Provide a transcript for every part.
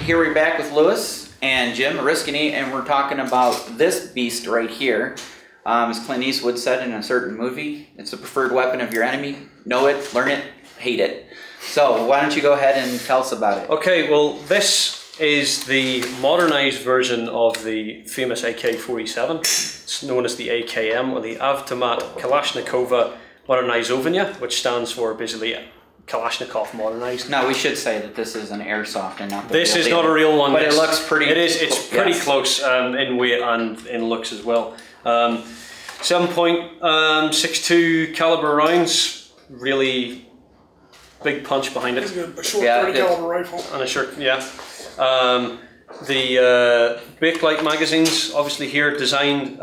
Here we're back with Lewis and Jim Oriskany, and we're talking about this beast right here. As Clint Eastwood said in a certain movie, it's the preferred weapon of your enemy. Know it, learn it, hate it. So why don't you go ahead and tell us about it? Okay, well, this is the modernized version of the famous AK-47. It's known as the AKM, or the Avtomat Kalashnikova Modernizovanya, which stands for basically Kalashnikov modernized. Now we should say that this is an airsoft and not the This real is deal. not a real one. But it looks pretty. It is. It's pretty yes. close in weight and in looks as well. 7.62 caliber rounds. Really big punch behind it. It's a short 30 caliber rifle. And a short, yeah. The bakelite magazines, obviously here, designed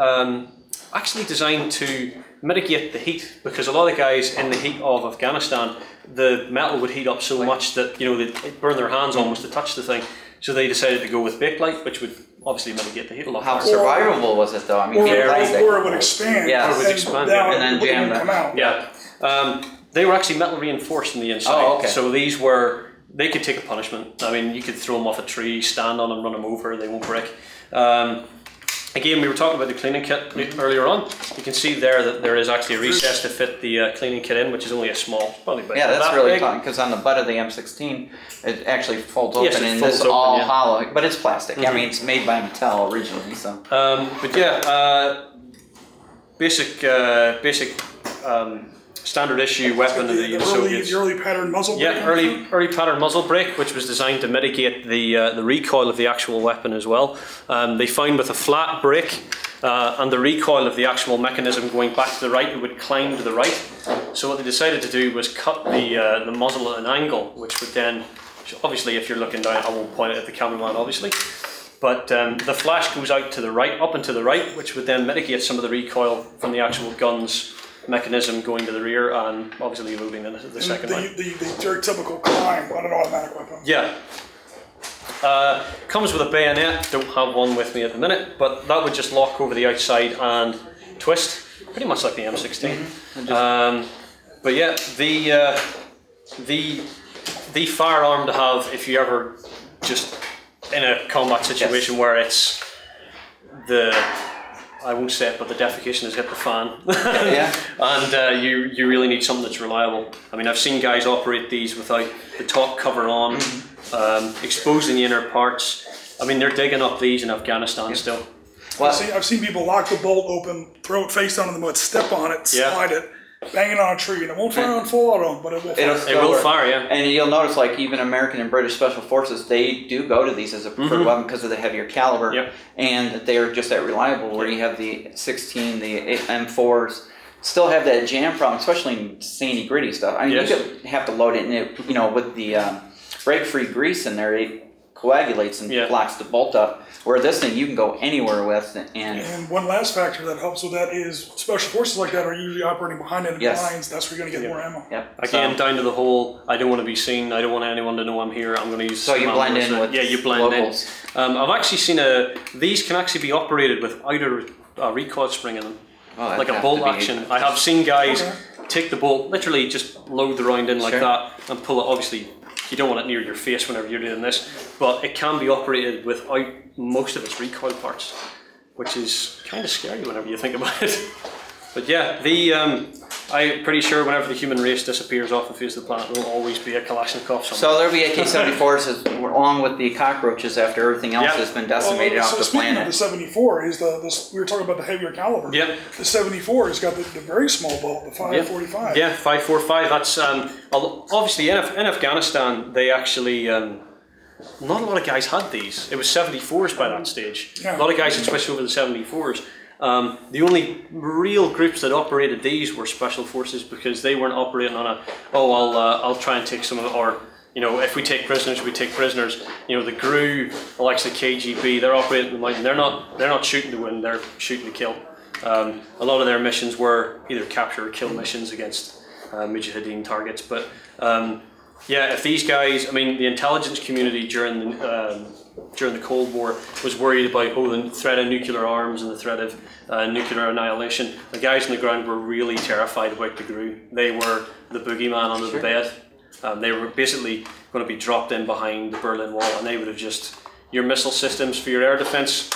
actually designed to mitigate the heat, because a lot of guys in the heat of Afghanistan, the metal would heat up so much that they'd burn their hands almost to touch the thing. So they decided to go with bakelite, which would obviously mitigate the heat a lot. How survivable was it though? I mean, or it would expand. Yeah, it would expand, and then jam come out. Yeah, they were actually metal reinforced on the inside. Oh, okay. So these they could take a punishment. I mean, you could throw them off a tree, stand on them, run them over, they won't break. Again, we were talking about the cleaning kit earlier on. You can see there that there is actually a recess to fit the cleaning kit in, which is only a small, probably about that's that really big. fun, because on the butt of the M16, it actually folds open, Yes, it and folds this is open, all yeah. hollow, but it's plastic. I mean, it's made by Mattel originally, so. But yeah, basic standard issue weapon of the Soviets. The early pattern muzzle brake. Yeah, early pattern muzzle brake, which was designed to mitigate the recoil of the actual weapon as well. They found with a flat brake and the recoil of the actual mechanism going back to the right, it would climb to the right. So what they decided to do was cut the muzzle at an angle, which would then, obviously if you're looking down, I won't point it at the cameraman obviously, but the flash goes out to the right, up and to the right, which would then mitigate some of the recoil from the actual gun's mechanism going to the rear and obviously moving the second one. The very typical climb on an automatic weapon. Yeah. Comes with a bayonet, don't have one with me at the minute, but that would just lock over the outside and twist, pretty much like the M16. But yeah, the firearm to have if you ever just in a combat situation where it's I won't say it, but the defecation has hit the fan. And you really need something that's reliable. I mean, I've seen guys operate these without the top cover on, exposing the inner parts. I mean, they're digging up these in Afghanistan still. Well, I've seen people lock the bolt open, throw it face down in the mud, step on it, slide it, bang it on a tree, and it won't fire on full auto, but it will fire. It will fire, yeah. And you'll notice, like, even American and British Special Forces, they do go to these as a preferred weapon because of the heavier caliber, and they are just that reliable, where you have the 16, the M4s, still have that jam problem, especially in sandy, gritty stuff. I mean, you could have to load it, and it, with the break-free grease in there, it coagulates and locks the bolt up. Where this thing you can go anywhere with. And one last factor that helps with that is special forces like that are usually operating behind enemy lines. That's where you're going to get more ammo. Again, down to the whole, I don't want to be seen, I don't want anyone to know I'm here, I'm going to use... So you blend in with you blend locals. I've actually seen these can actually be operated without a recoil spring in them. Oh, like a bolt action. I have seen guys take the bolt, literally just load the round in like that and pull it. Obviously, you don't want it near your face whenever you're doing this, but it can be operated without most of its recoil parts, which is kind of scary whenever you think about it. But yeah, I'm pretty sure whenever the human race disappears off the face of the planet, there will always be a Kalashnikov somewhere. So there'll be AK-74s along with the cockroaches after everything else has been decimated off the planet. The 74 is we were talking about the heavier caliber. The 74 has got the very small bolt, the 545. Yeah, 545. That's obviously in Afghanistan they actually. Not a lot of guys had these. It was 74s by that stage. A lot of guys had switched over to 74s. The only real groups that operated these were special forces, because they weren't operating on I'll try and take some of it, or if we take prisoners, we take prisoners. The GRU, the likes of KGB, they're operating in the mountain. They're not shooting to win, they're shooting to kill. A lot of their missions were either capture or kill missions against Mujahideen targets, but yeah, if these guys, I mean, the intelligence community during the Cold War was worried about the threat of nuclear arms and the threat of nuclear annihilation. The guys on the ground were really terrified about the GRU. They were the boogeyman under the bed. They were basically going to be dropped in behind the Berlin Wall, and they would have just, your missile systems for your air defense,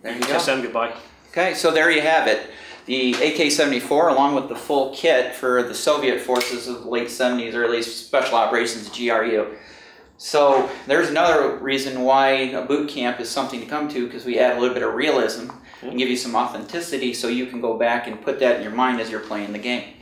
there you kiss go. them goodbye. Okay, so there you have it. The AK-74, along with the full kit for the Soviet forces of the late 70s, early Special Operations, GRU. So there's another reason why a boot camp is something to come to, because we add a little bit of realism and give you some authenticity so you can go back and put that in your mind as you're playing the game.